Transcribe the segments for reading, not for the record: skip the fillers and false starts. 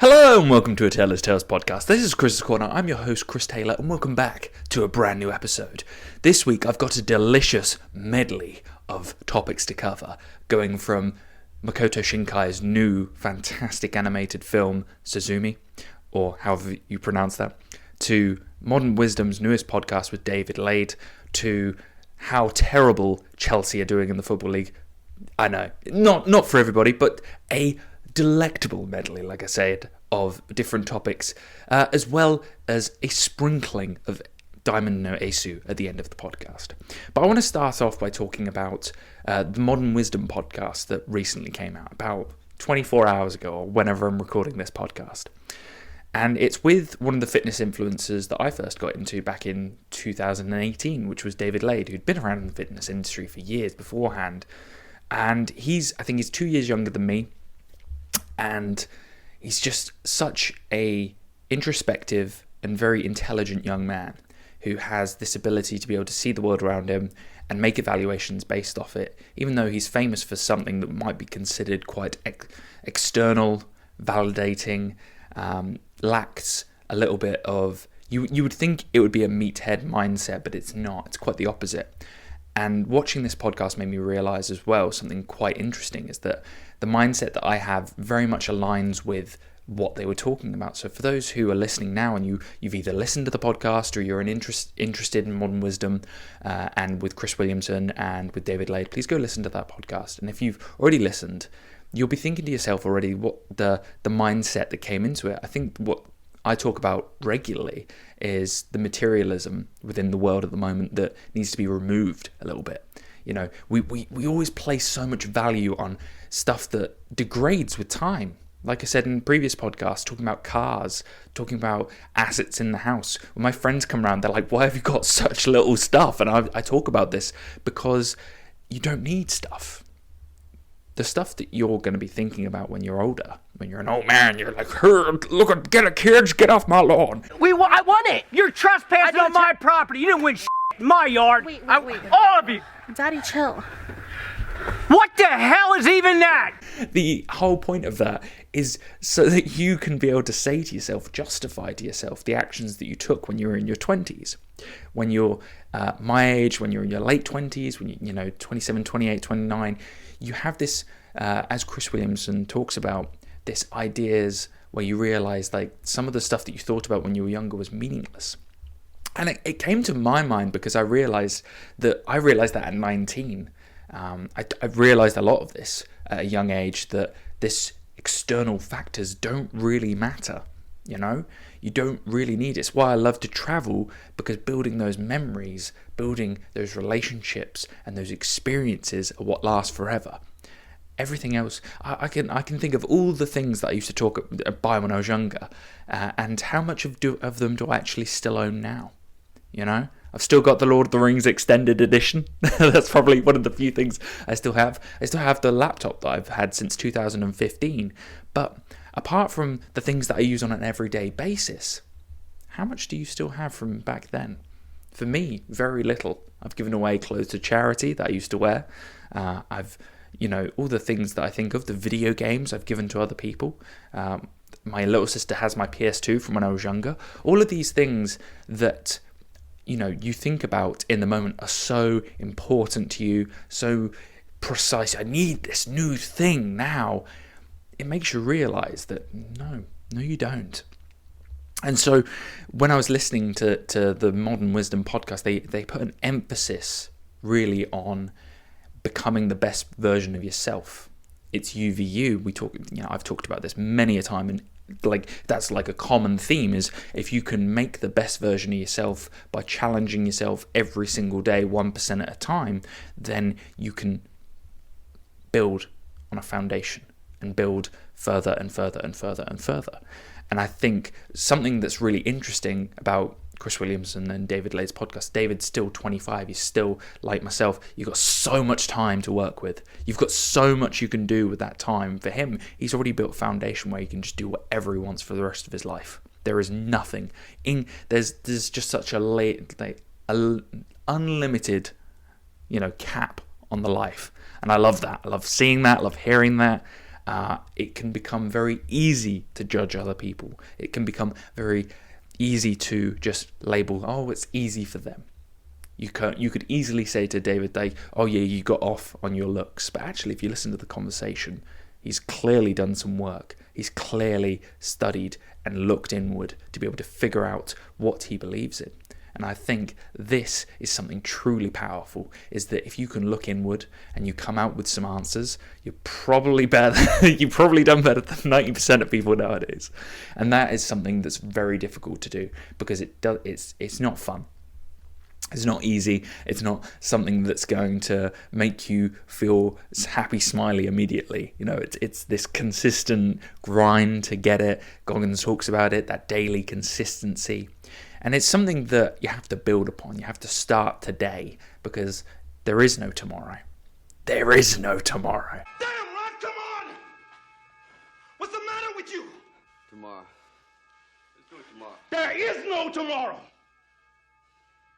Hello and welcome to a Taylor's Tales podcast. This is Chris's Corner. I'm your host, Chris Taylor, and welcome back to a brand new episode. This week I've got a delicious medley of topics to cover, going from Makoto Shinkai's new fantastic animated film, Suzume, or however you pronounce that, to Modern Wisdom's newest podcast with David Lade, to how terrible Chelsea are doing in the Football League. I know, not for everybody, but a delectable medley, like I said, of different topics, as well as a sprinkling of Diamond no Asu at the end of the podcast. But I want to start off by talking about the Modern Wisdom podcast that recently came out, about 24 hours ago, or whenever I'm recording this podcast. And it's with one of the fitness influencers that I first got into back in 2018, which was David Lade, who'd been around in the fitness industry for years beforehand. And I think he's 2 years younger than me. And he's just such a introspective and very intelligent young man who has this ability to be able to see the world around him and make evaluations based off it, even though he's famous for something that might be considered quite external, validating, lacks a little bit of... You would think it would be a meathead mindset, but it's not. It's quite the opposite. And watching this podcast made me realise as well something quite interesting, is that the mindset that I have very much aligns with what they were talking about. So for those who are listening now and you've either listened to the podcast or you're interested in Modern Wisdom and with Chris Williamson and with David Lade, please go listen to that podcast. And if you've already listened, you'll be thinking to yourself already what the mindset that came into it. I think what I talk about regularly is the materialism within the world at the moment that needs to be removed a little bit. You know, we always place so much value on stuff that degrades with time. Like I said in previous podcasts, talking about cars, talking about assets in the house. When my friends come around, they're like, why have you got such little stuff? And I talk about this because you don't need stuff. The stuff that you're going to be thinking about when you're older, when you're an old man, you're like, look, get a kids, get off my lawn. I won it. You're trespassing on my property. You didn't win in my yard. Wait. All of you. Daddy, chill. What the hell is even that? The whole point of that is so that you can be able to say to yourself, justify to yourself the actions that you took when you were in your 20s. When you're my age, when you're in your late 20s, when you're 27, 28, 29, you have this, as Chris Williamson talks about, this ideas where you realise like some of the stuff that you thought about when you were younger was meaningless. And it came to my mind because I realised that at 19. I've realised a lot of this at a young age, that this external factors don't really matter. You know, you don't really need it. It's why I love to travel, because building those memories, building those relationships and those experiences are what lasts forever. Everything else, I can think of all the things that I used to buy when I was younger, and how much of them do I actually still own now? You know, I've still got the Lord of the Rings extended edition. That's probably one of the few things I still have. I still have the laptop that I've had since 2015. But apart from the things that I use on an everyday basis, how much do you still have from back then? For me, very little. I've given away clothes to charity that I used to wear. I've, all the things that I think of, the video games I've given to other people. My little sister has my PS2 from when I was younger. All of these things that you think about in the moment are so important to you, so precise. I need this new thing now. It makes you realise that no, you don't. And so when I was listening to the Modern Wisdom podcast, they put an emphasis really on becoming the best version of yourself. It's UVU. I've talked about this many a time, and that's like a common theme, is if you can make the best version of yourself by challenging yourself every single day 1% at a time, then you can build on a foundation and build further and further and further and further. And I think something that's really interesting about Chris Williamson and David Lade's podcast, David's still 25, he's still like myself. You've got so much time to work with. You've got so much you can do with that time. For him, he's already built a foundation where he can just do whatever he wants for the rest of his life. There is nothing. There's just such a unlimited, cap on the life. And I love that. I love seeing that, I love hearing that. it can become very easy to judge other people. It can become very easy to just label, oh, it's easy for them. You could easily say to David Day, oh yeah, you got off on your looks. But actually, if you listen to the conversation, he's clearly done some work. He's clearly studied and looked inward to be able to figure out what he believes in. And I think this is something truly powerful, is that if you can look inward and you come out with some answers, you're probably better. You've probably done better than 90% of people nowadays. And that is something that's very difficult to do, because it's not fun. It's not easy. It's not something that's going to make you feel happy, smiley immediately. You know, it's this consistent grind to get it. Goggins talks about it, that daily consistency. And it's something that you have to build upon. You have to start today, because there is no tomorrow. There is no tomorrow. Damn, Rod, come on! What's the matter with you? Tomorrow. Let's do it tomorrow. There is no tomorrow!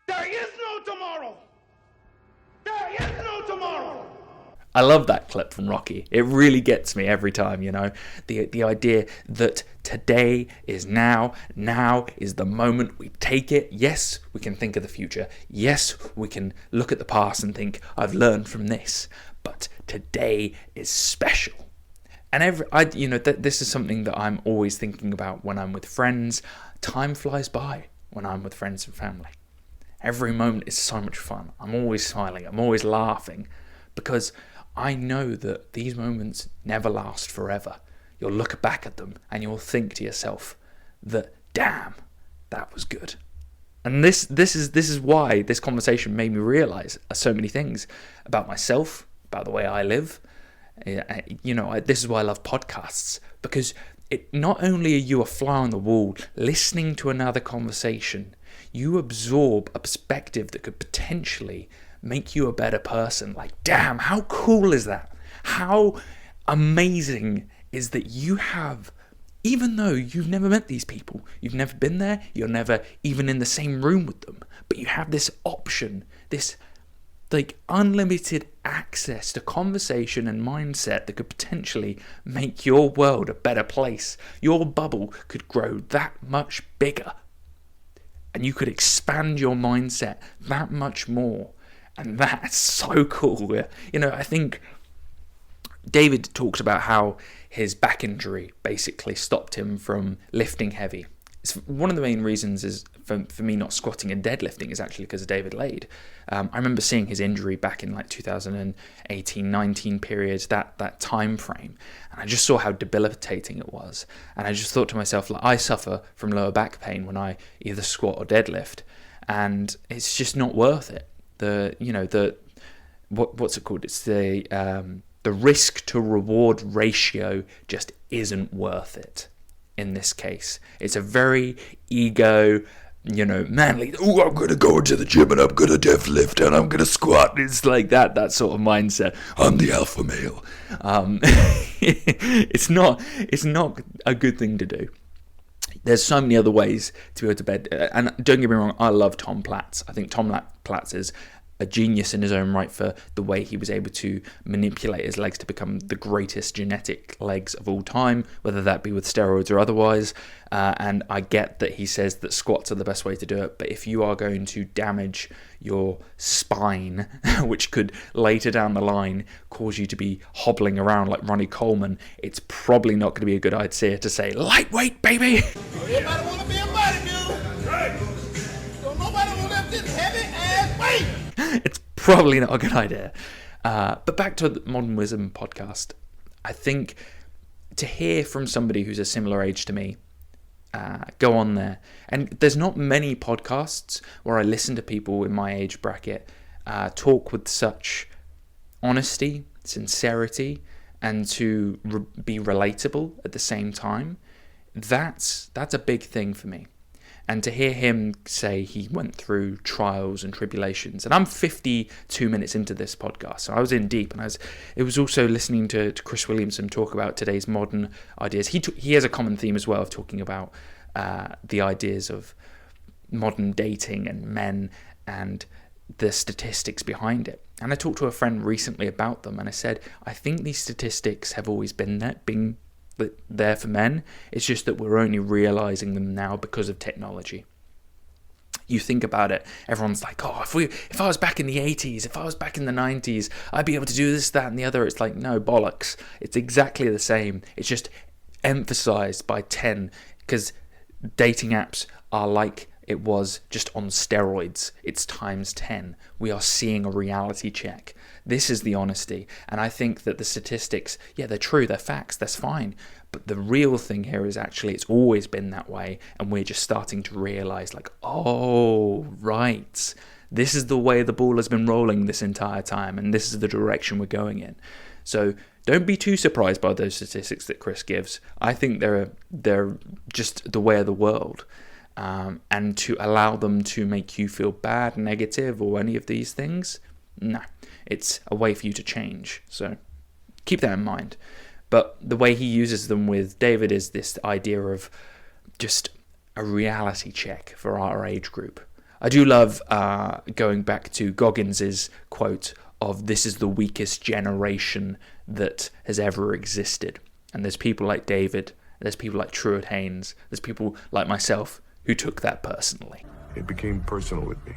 There is no tomorrow! There is no tomorrow! I love that clip from Rocky. It really gets me every time, you know. The idea that today is now is the moment we take it. Yes, we can think of the future. Yes, we can look at the past and think, I've learned from this. But today is special. And this is something that I'm always thinking about when I'm with friends. Time flies by when I'm with friends and family. Every moment is so much fun. I'm always smiling. I'm always laughing, because I know that these moments never last forever. You'll look back at them and you'll think to yourself that, damn, that was good. And this is why this conversation made me realize so many things about myself, about the way I live. This is why I love podcasts, because not only are you a fly on the wall listening to another conversation, you absorb a perspective that could potentially make you a better person. Like, damn, how cool is that? How amazing is that you have, even though you've never met these people, you've never been there, you're never even in the same room with them, but you have this option, this like unlimited access to conversation and mindset that could potentially make your world a better place. Your bubble could grow that much bigger, and you could expand your mindset that much more. And that's so cool. You know, I think David talks about how his back injury basically stopped him from lifting heavy. It's one of the main reasons is for me not squatting and deadlifting is actually because of David Lade. I remember seeing his injury back in like 2018-19 periods, that time frame, and I just saw how debilitating it was. And I just thought to myself, like, I suffer from lower back pain when I either squat or deadlift, and it's just not worth it. What's it called? It's the risk to reward ratio just isn't worth it. In this case, it's a very ego, manly. Oh, I'm gonna go into the gym and I'm gonna deadlift and I'm gonna squat. It's like that sort of mindset. I'm the alpha male. It's not a good thing to do. There's so many other ways to go to bed. And don't get me wrong, I love Tom Platz. I think Tom Platz is a genius in his own right for the way he was able to manipulate his legs to become the greatest genetic legs of all time, whether that be with steroids or otherwise. And I get that he says that squats are the best way to do it, but if you are going to damage your spine, which could later down the line cause you to be hobbling around like Ronnie Coleman, it's probably not going to be a good idea to say, lightweight, baby! Everybody want to be a bodybuilder. Right. So nobody want to lift this heavy ass weight. It's probably not a good idea. But back to the Modern Wisdom podcast, I think to hear from somebody who's a similar age to me, go on there. And there's not many podcasts where I listen to people in my age bracket talk with such honesty, sincerity, and to be relatable at the same time. That's a big thing for me. And to hear him say he went through trials and tribulations, and I'm 52 minutes into this podcast, so I was in deep, and it was also listening to Chris Williamson talk about today's modern ideas. He has a common theme as well of talking about the ideas of modern dating and men, and the statistics behind it. And I talked to a friend recently about them, and I said, I think these statistics have always been there for men. It's just that we're only realizing them now because of technology. You think about it, everyone's like, oh, if I was back in the 80s, if I was back in the 90s, I'd be able to do this, that, and the other. It's like, no, bollocks. It's exactly the same. It's just emphasized by 10, because dating apps are like it was just on steroids. It's times 10. We are seeing a reality check. This is the honesty. And I think that the statistics, yeah, they're true, they're facts, that's fine. But the real thing here is actually it's always been that way, and we're just starting to realize, like, oh, right, this is the way the ball has been rolling this entire time, and this is the direction we're going in. So don't be too surprised by those statistics that Chris gives. I think they're just the way of the world. And to allow them to make you feel bad, negative, or any of these things, no, it's a way for you to change. So keep that in mind. But the way he uses them with David is this idea of just a reality check for our age group. I do love going back to Goggins's quote of, this is the weakest generation that has ever existed. And there's people like David, there's people like Truett Haynes, there's people like myself who took that personally. It became personal with me.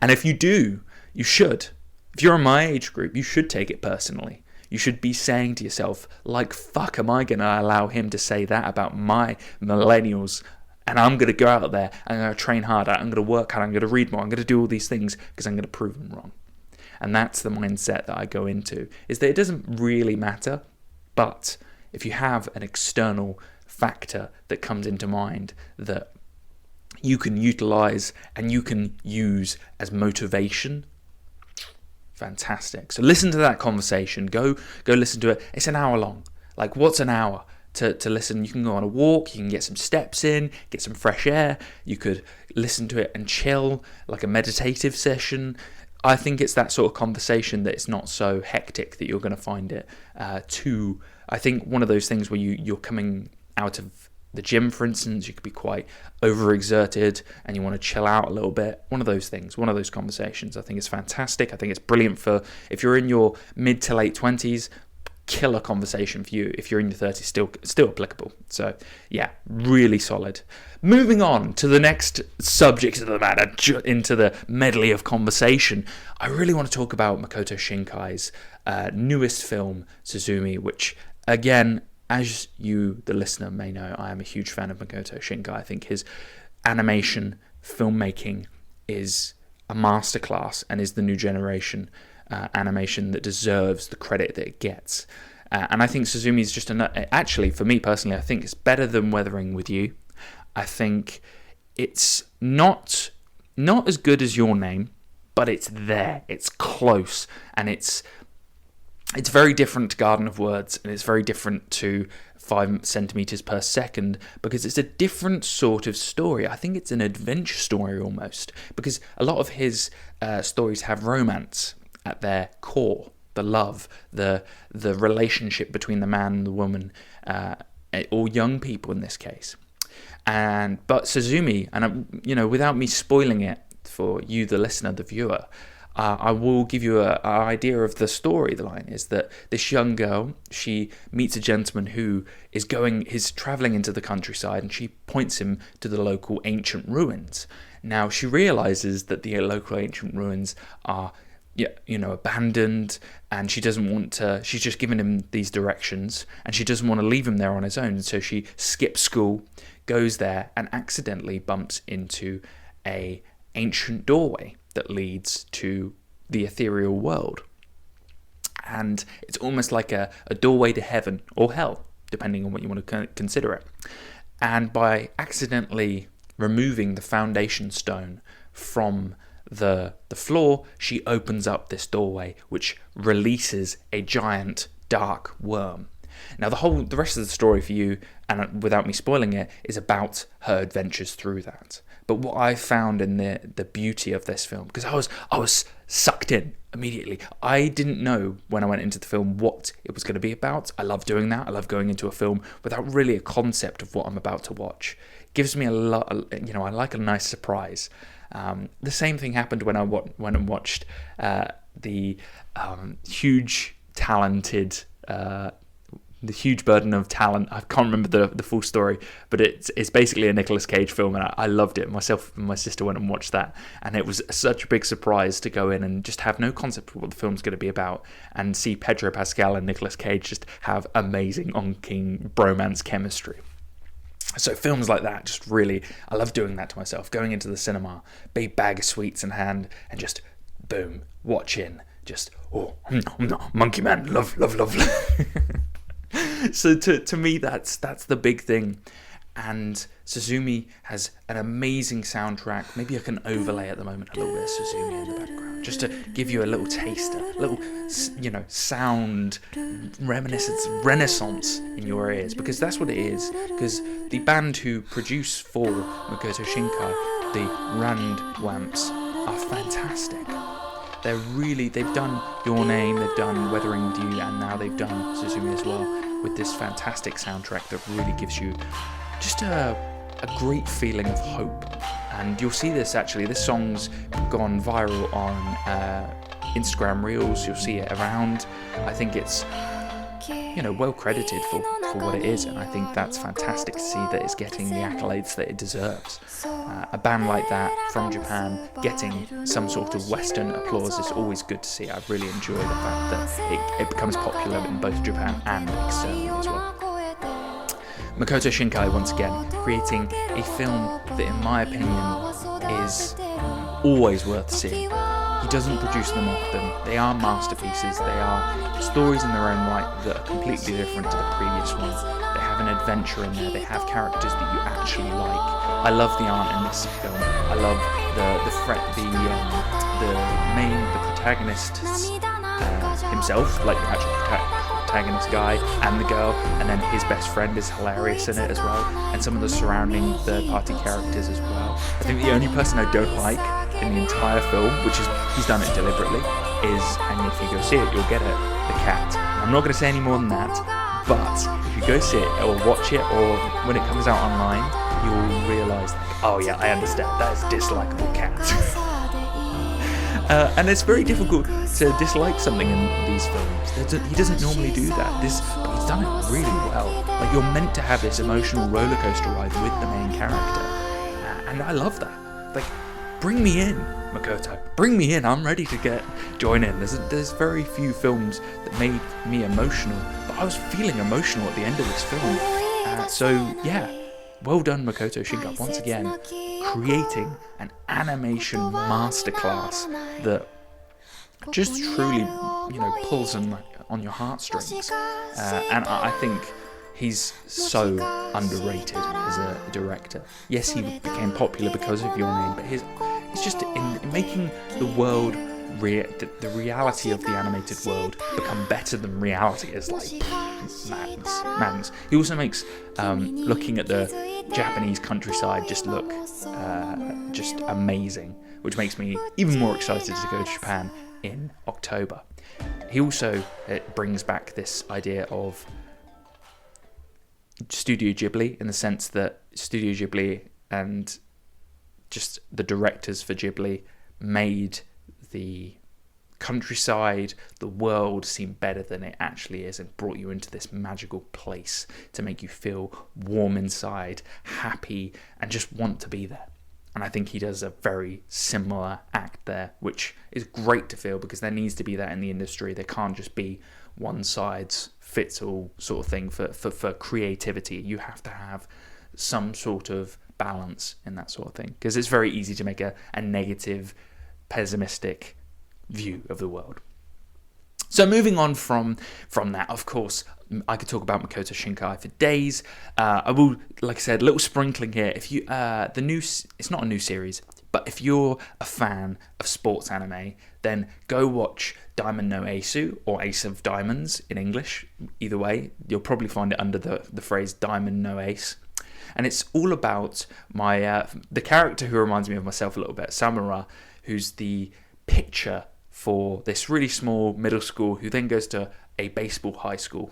And if you do, you should. If you're in my age group, you should take it personally. You should be saying to yourself, like, fuck, am I going to allow him to say that about my millennials? And I'm going to go out there, I'm going to train harder, I'm going to work harder, I'm going to read more, I'm going to do all these things because I'm going to prove them wrong. And that's the mindset that I go into, is that it doesn't really matter, but if you have an external factor that comes into mind that you can utilize and you can use as motivation, fantastic. So listen to that conversation. Go listen to it. It's an hour long. Like, what's an hour to listen? You can go on a walk, you can get some steps in, get some fresh air. You could listen to it and chill, like a meditative session. I think it's that sort of conversation that it's not so hectic that you're going to find it I think one of those things where you're coming out of the gym, for instance, you could be quite overexerted and you want to chill out a little bit. One of those things, one of those conversations, I think is fantastic. I think it's brilliant for if you're in your mid to late 20s, killer conversation for you. If you're in your 30s, still applicable. So yeah, really solid. Moving on to the next subject of the matter, into the medley of conversation, I really want to talk about Makoto Shinkai's newest film, Suzume, which, again, as you, the listener, may know, I am a huge fan of Makoto Shinkai. I think his animation filmmaking is a masterclass and is the new generation animation that deserves the credit that it gets. And I think Suzume is just actually, for me personally, I think it's better than Weathering With You. I think it's not as good as Your Name, but it's there. It's close, and it's very different to Garden of Words, and it's very different to 5 centimeters per second, because it's a different sort of story. I think it's an adventure story almost, because a lot of his stories have romance at their core, the love, the relationship between the man and the woman, or young people in this case. But Suzume, and without me spoiling it for you, the listener, the viewer, I will give you an idea of the storyline. Is that this young girl, she meets a gentleman who is travelling into the countryside, and she points him to the local ancient ruins. Now she realises that the local ancient ruins are, abandoned, and she doesn't want to. She's just given him these directions, and she doesn't want to leave him there on his own. So she skips school, goes there, and accidentally bumps into a ancient doorway that leads to the ethereal world. And it's almost like a doorway to heaven or hell, depending on what you want to consider it. And by accidentally removing the foundation stone from the floor, she opens up this doorway, which releases a giant dark worm. Now the rest of the story for you, and without me spoiling it, is about her adventures through that. But what I found in the beauty of this film, because I was sucked in immediately. I didn't know when I went into the film what it was going to be about. I love doing that. I love going into a film without really a concept of what I'm about to watch. It gives me I like a nice surprise. The same thing happened when I watched the huge talented. The huge burden of talent. I can't remember the full story, but it's basically a Nicolas Cage film, and I loved it. Myself and my sister went and watched that, and it was such a big surprise to go in and just have no concept of what the film's going to be about, and see Pedro Pascal and Nicolas Cage just have amazing on-king bromance chemistry. So films like that, just really, I love doing that to myself. Going into the cinema, big bag of sweets in hand, and just boom, watch in. Just, monkey man, love. So to me, that's the big thing. And Suzume has an amazing soundtrack. Maybe I can overlay at the moment a little bit of Suzume in the background, just to give you a little taster, a little, sound reminiscence, renaissance in your ears, because that's what it is. Because the band who produce for Makoto Shinkai, the Randwamps, are fantastic. They've done Your Name, they've done Weathering With You, and now they've done Suzume as well, with this fantastic soundtrack that really gives you just a great feeling of hope. And you'll see this song's gone viral on Instagram Reels, you'll see it around. I think it's well credited for what it is, and I think that's fantastic to see that it's getting the accolades that it deserves. A band like that from Japan getting some sort of Western applause is always good to see. I really enjoy the fact that it becomes popular in both Japan and externally as well. Makoto Shinkai, once again, creating a film that, in my opinion, is always worth seeing. He doesn't produce them often. They are masterpieces. They are stories in their own right that are completely different to the previous one. They have an adventure in there. They have characters that you actually like. I love the art in this film. I love the protagonist himself, like the actual protagonist guy, and the girl, and then his best friend is hilarious in it as well, and some of the surrounding third-party characters as well. I think the only person I don't like in the entire film, which is, he's done it deliberately, is, and if you go see it, you'll get it, the cat. And I'm not going to say any more than that, but if you go see it, or watch it, or when it comes out online, you'll realise, oh yeah, I understand, that is a dislikable cat. And it's very difficult to dislike something in these films. He doesn't normally do that. But he's done it really well. Like, you're meant to have this emotional roller coaster ride with the main character, and I love that. Like, bring me in, Makoto. Bring me in. I'm ready to join in. There's very few films that made me emotional, but I was feeling emotional at the end of this film. So yeah, well done, Makoto Shinkai, once again, creating an animation masterclass that just truly, pulls on your heartstrings. And I think he's so underrated as a director. Yes, he became popular because of Your Name, but it's just in making the world, the reality of the animated world become better than reality is like madness. He also makes looking at the Japanese countryside just look just amazing, which makes me even more excited to go to Japan in October. He also brings back this idea of Studio Ghibli, in the sense that Studio Ghibli and just the directors for Ghibli made the countryside, the world, seem better than it actually is, and brought you into this magical place to make you feel warm inside, happy, and just want to be there. And I think he does a very similar act there, which is great to feel, because there needs to be that in the industry. There can't just be one size fits all sort of thing for creativity. You have to have some sort of balance in that sort of thing, because it's very easy to make a negative, pessimistic view of the world. So moving on from that, of course, I could talk about Makoto Shinkai for days. I will, like I said, a little sprinkling here. If you it's not a new series, but if you're a fan of sports anime, then go watch Diamond no Ace, or Ace of Diamonds in English. Either way, you'll probably find it under the phrase Diamond no Ace. And it's all about the character who reminds me of myself a little bit, Samura, who's the pitcher for this really small middle school, who then goes to a baseball high school.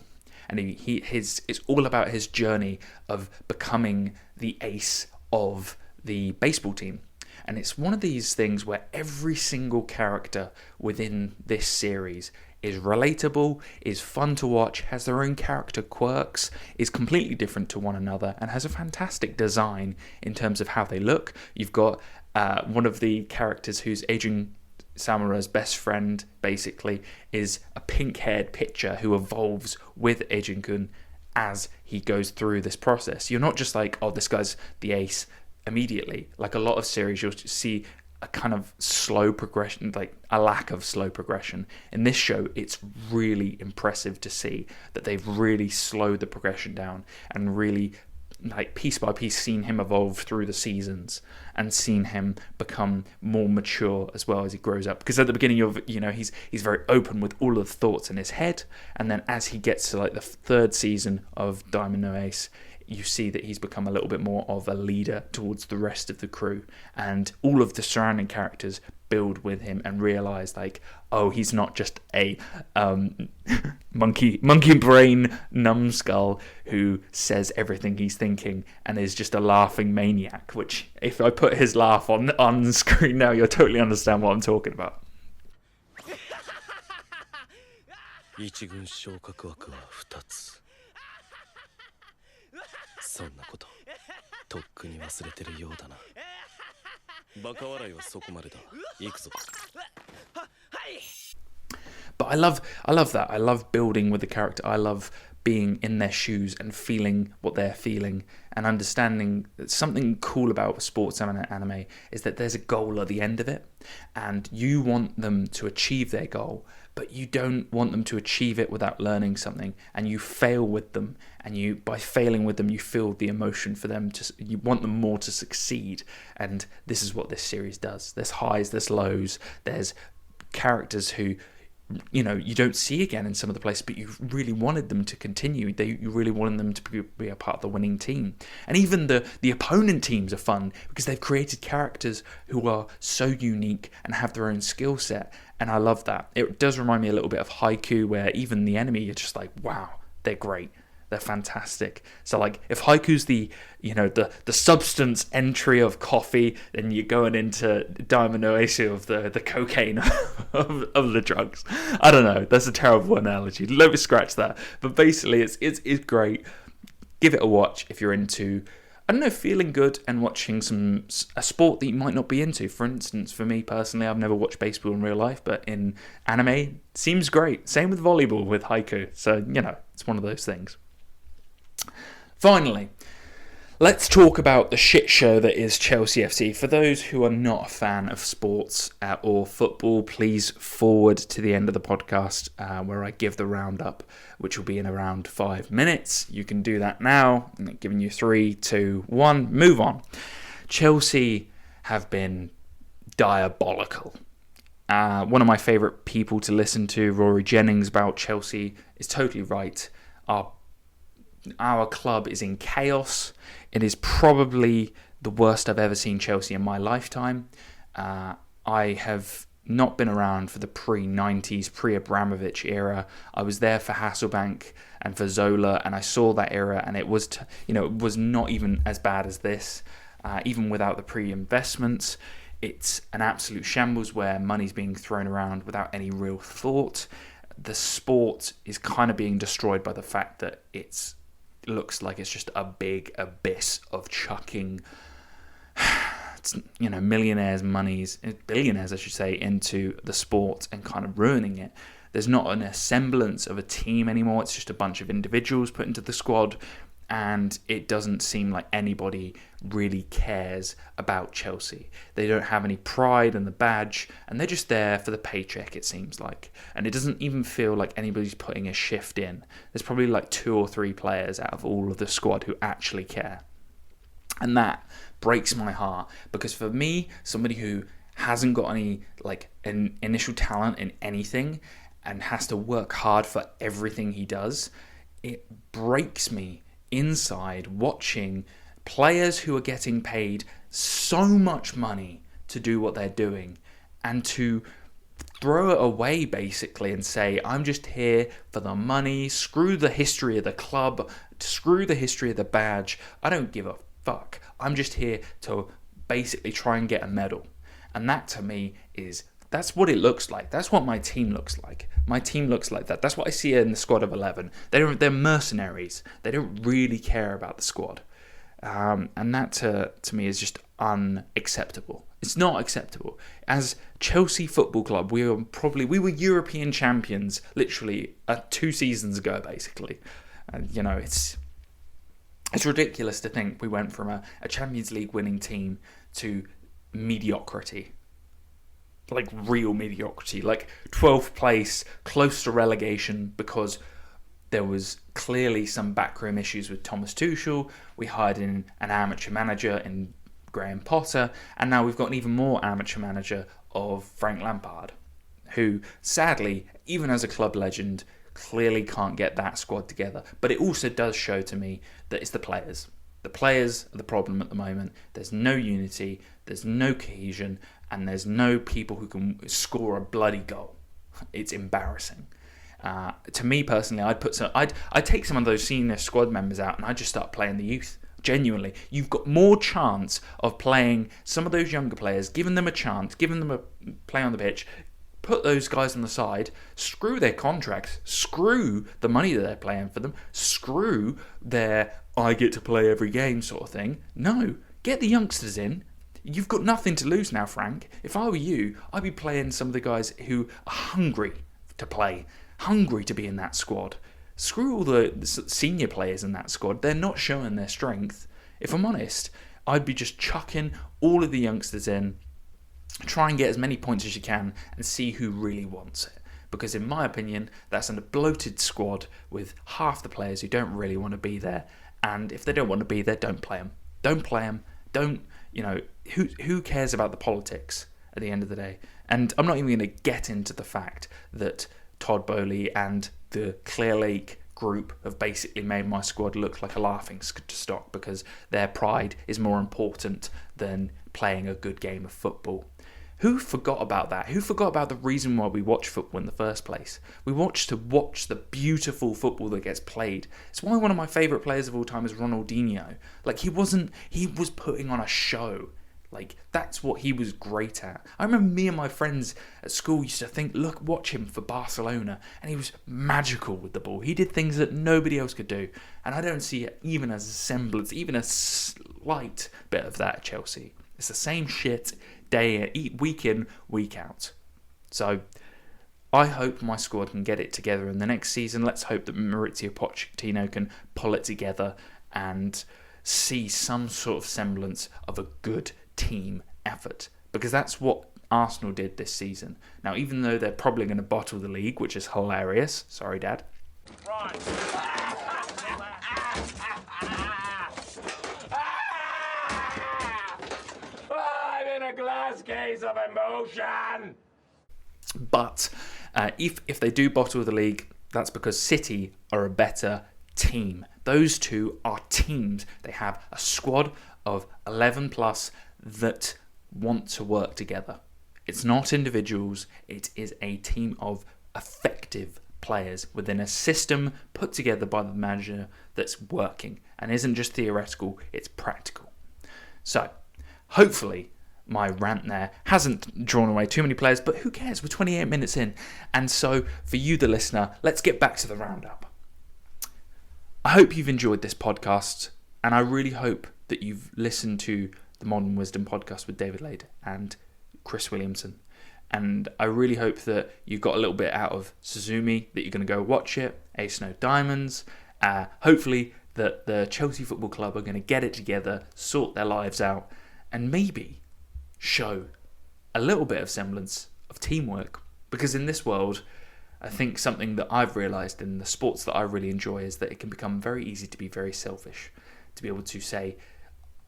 And it's all about his journey of becoming the ace of the baseball team. And it's one of these things where every single character within this series is relatable, is fun to watch, has their own character quirks, is completely different to one another, and has a fantastic design in terms of how they look. You've got one of the characters who's Aging Samura's best friend, basically, is a pink-haired pitcher who evolves with Ejin-kun as he goes through this process. You're not just like, oh, this guy's the ace immediately. Like a lot of series, you'll see a kind of slow progression, like a lack of slow progression. In this show, it's really impressive to see that they've really slowed the progression down and really, like, piece by piece, seen him evolve through the seasons and seen him become more mature as well as he grows up. Because at the beginning of, he's very open with all of the thoughts in his head, and then as he gets to like the third season of Diamond No Ace, you see that he's become a little bit more of a leader towards the rest of the crew, and all of the surrounding characters build with him and realize, like, oh, he's not just a monkey brain numbskull who says everything he's thinking and is just a laughing maniac, which if I put his laugh on screen now, you'll totally understand what I'm talking about. 一軍昇格枠は2つそんなこととっくに忘れてるようだなバカ笑いはそこまでだ行くぞ But I love that. I love building with the character. I love being in their shoes and feeling what they're feeling and understanding that something cool about sports anime is that there's a goal at the end of it, and you want them to achieve their goal, but you don't want them to achieve it without learning something, and you fail with them, and by failing with them you feel the emotion for them, you want them more to succeed. And this is what this series does. There's highs, there's lows, there's characters who you don't see again in some of the places, but you really wanted them to continue. You really wanted them to be a part of the winning team. And even the opponent teams are fun because they've created characters who are so unique and have their own skill set, and I love that. It does remind me a little bit of Haiku, where even the enemy, you're just like, wow, they're great. They're fantastic. So like if Haiku's the substance entry of coffee, then you're going into Diamond No Ace of the cocaine of the drugs. I don't know. That's a terrible analogy. Let me scratch that. But basically it's great. Give it a watch if you're into, I don't know, feeling good and watching a sport that you might not be into. For instance, for me personally, I've never watched baseball in real life, but in anime, it seems great. Same with volleyball with Haiku. So, it's one of those things. Finally, let's talk about the shit show that is Chelsea FC. For those who are not a fan of sports or football, please forward to the end of the podcast where I give the roundup, which will be in around 5 minutes. You can do that now. I'm giving you 3, 2, 1. Move on. Chelsea have been diabolical. One of my favourite people to listen to, Rory Jennings, about Chelsea, is totally right. Our club is in chaos. It is probably the worst I've ever seen Chelsea in my lifetime. I have not been around for the pre-90s, pre-Abramovich era. I was there for Hasselbank and for Zola, and I saw that era, and it was, it was not even as bad as this. Even without the pre-investments, it's an absolute shambles where money's being thrown around without any real thought. The sport is kind of being destroyed by the fact that it looks like it's just a big abyss of chucking millionaires' billionaires I should say, into the sport and kind of ruining it. There's not a semblance of a team anymore. It's just a bunch of individuals put into the squad, and it doesn't seem like anybody really cares about Chelsea. They don't have any pride in the badge, and they're just there for the paycheck, it seems like. And it doesn't even feel like anybody's putting a shift in. There's probably like 2 or 3 players out of all of the squad who actually care. And that breaks my heart, because for me, somebody who hasn't got any an initial talent in anything and has to work hard for everything he does, it breaks me inside watching players who are getting paid so much money to do what they're doing and to throw it away basically and say, I'm just here for the money, screw the history of the club, screw the history of the badge, I don't give a fuck. I'm just here to basically try and get a medal. And that to me that's what it looks like. That's what my team looks like. My team looks like that. That's what I see in the squad of 11. They're mercenaries. They don't really care about the squad. And that to me is just unacceptable. It's not acceptable. As Chelsea Football Club, we were European champions literally 2 seasons ago, basically. And it's ridiculous to think we went from a Champions League winning team to mediocrity. Like real mediocrity. Like 12th place, close to relegation, because there was clearly some backroom issues with Thomas Tuchel. We hired in an amateur manager in Graham Potter, and now we've got an even more amateur manager of Frank Lampard, who sadly, even as a club legend, clearly can't get that squad together. But it also does show to me that it's the players. The players are the problem at the moment. There's no unity, there's no cohesion, and there's no people who can score a bloody goal. It's embarrassing. To me personally, I'd take some of those senior squad members out and I'd just start playing the youth. Genuinely, you've got more chance of playing some of those younger players, giving them a chance, giving them a play on the pitch. Put those guys on the side, screw their contracts, screw the money that they're playing for them, screw their I get to play every game sort of thing. No, get the youngsters in. You've got nothing to lose now, Frank. If I were you, I'd be playing some of the guys who are hungry to play, hungry to be in that squad. Screw all the senior players in that squad. They're not showing their strength. If I'm honest, I'd be just chucking all of the youngsters in, try and get as many points as you can and see who really wants it. Because in my opinion, that's a bloated squad with half the players who don't really want to be there. And if they don't want to be there, don't play them. Don't play them. Don't, who cares about the politics at the end of the day? And I'm not even going to get into the fact that Todd Bowley and the Clear Lake group have basically made my squad look like a laughing stock because their pride is more important than playing a good game of football. Who forgot about that? Who forgot about the reason why we watch football in the first place? We watch to watch the beautiful football that gets played. It's why one of my favourite players of all time is Ronaldinho. Like, he was putting on a show. Like, that's what he was great at. I remember me and my friends at school used to think, look, watch him for Barcelona. And he was magical with the ball. He did things that nobody else could do. And I don't see it even as a semblance, even a slight bit of that at Chelsea. It's the same shit week in, week out. So I hope my squad can get it together in the next season. Let's hope that Maurizio Pochettino can pull it together and see some sort of semblance of a good team effort, because that's what Arsenal did this season. Now, even though they're probably going to bottle the league, which is hilarious. Sorry, Dad. I'm in a glass case of emotion. But if they do bottle the league, that's because City are a better team. Those two are teams. They have a squad of 11 plus that want to work together. It's not individuals, it is a team of effective players within a system put together by the manager that's working and isn't just theoretical, it's practical. So, hopefully my rant there hasn't drawn away too many players, but who cares? We're 28 minutes in. And so, for you, the listener, let's get back to the roundup. I hope you've enjoyed this podcast, and I really hope that you've listened to the Modern Wisdom podcast with David Lade and Chris Williamson. And I really hope that you got a little bit out of Suzume, that you're going to go watch it, Ace No Diamonds. Hopefully that the Chelsea Football Club are going to get it together, sort their lives out, and maybe show a little bit of semblance of teamwork. Because in this world, I think something that I've realised in the sports that I really enjoy is that it can become very easy to be very selfish. To be able to say,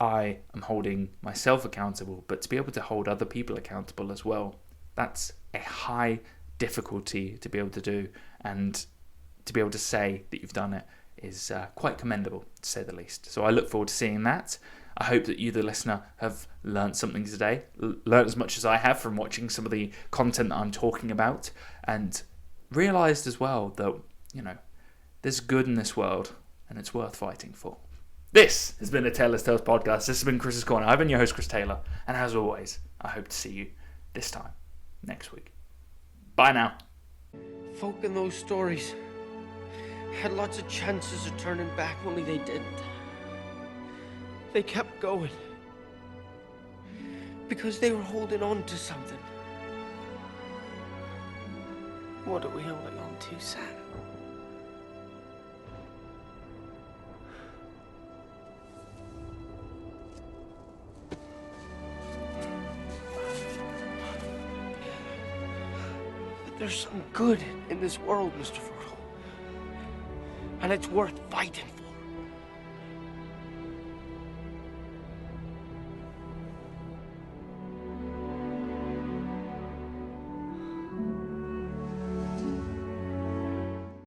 I am holding myself accountable, but to be able to hold other people accountable as well, that's a high difficulty to be able to do, and to be able to say that you've done it is quite commendable, to say the least. So I look forward to seeing that. I hope that you, the listener, have learnt something today, learnt as much as I have from watching some of the content that I'm talking about, and realised as well that, there's good in this world, and it's worth fighting for. This has been a Taylor's Tales podcast. This has been Chris's Corner. I've been your host, Chris Taylor. And as always, I hope to see you this time next week. Bye now. Folk in those stories had lots of chances of turning back, only they didn't. They kept going because they were holding on to something. What are we holding on to, Sam? There's some good in this world, Mr. Fertile. And it's worth fighting for.